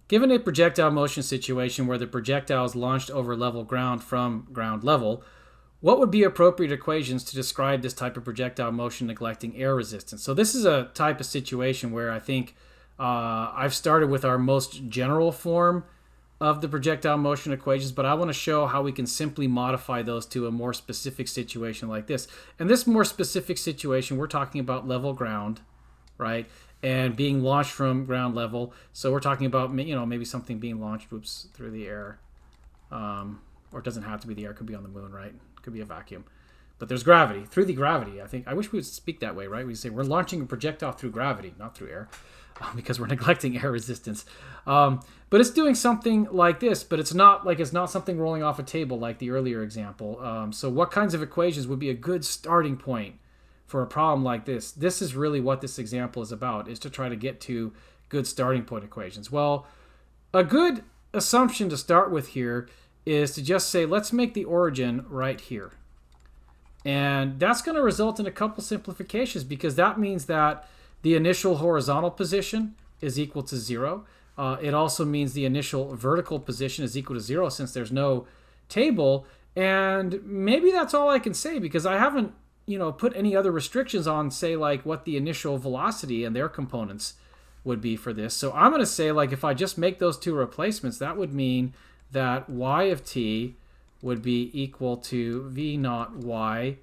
Given a projectile motion situation where the projectile is launched over level ground from ground level, what would be appropriate equations to describe this type of projectile motion neglecting air resistance? So this is a type of situation where I think I've started with our most general form of the projectile motion equations, but I want to show how we can simply modify those to a more specific situation like this. And this more specific situation, we're talking about level ground, right? And being launched from ground level. So we're talking about, maybe something being launched, through the air. Or it doesn't have to be the air, it could be on the moon, right? It could be a vacuum. But there's gravity, through the gravity. I wish we would speak that way, right? We say we're launching a projectile through gravity, not through air, because we're neglecting air resistance. But it's doing something like this, but it's not something rolling off a table like the earlier example. So what kinds of equations would be a good starting point for a problem like this? This is really what this example is about, is to try to get to good starting point equations. Well, a good assumption to start with here is to just say, let's make the origin right here. And that's going to result in a couple simplifications, because that means that the initial horizontal position is equal to 0. It also means the initial vertical position is equal to 0 since there's no table. And maybe that's all I can say, because I haven't put any other restrictions on, say, like what the initial velocity and their components would be for this. So I'm going to say, like, if I just make those two replacements, that would mean that y of t would be equal to v naught y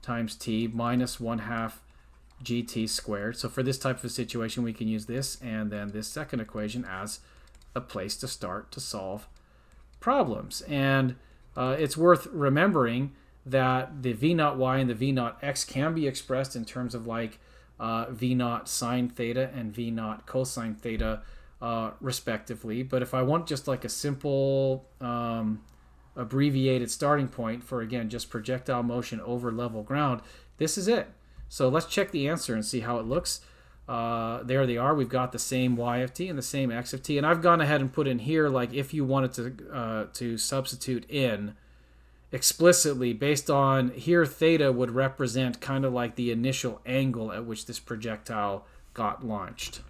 times t minus 1/2 gt squared. So for this type of situation, we can use this and then this second equation as a place to start to solve problems. And it's worth remembering that the v naught y and the v naught x can be expressed in terms of like v naught sine theta and v naught cosine theta respectively. But if I want just like a simple abbreviated starting point for, again, just projectile motion over level ground, this is it. So let's check the answer and see how it looks. There they are. We've got the same y of t and the same x of t. And I've gone ahead and put in here, like, if you wanted to substitute in explicitly based on here, theta would represent kind of like the initial angle at which this projectile got launched.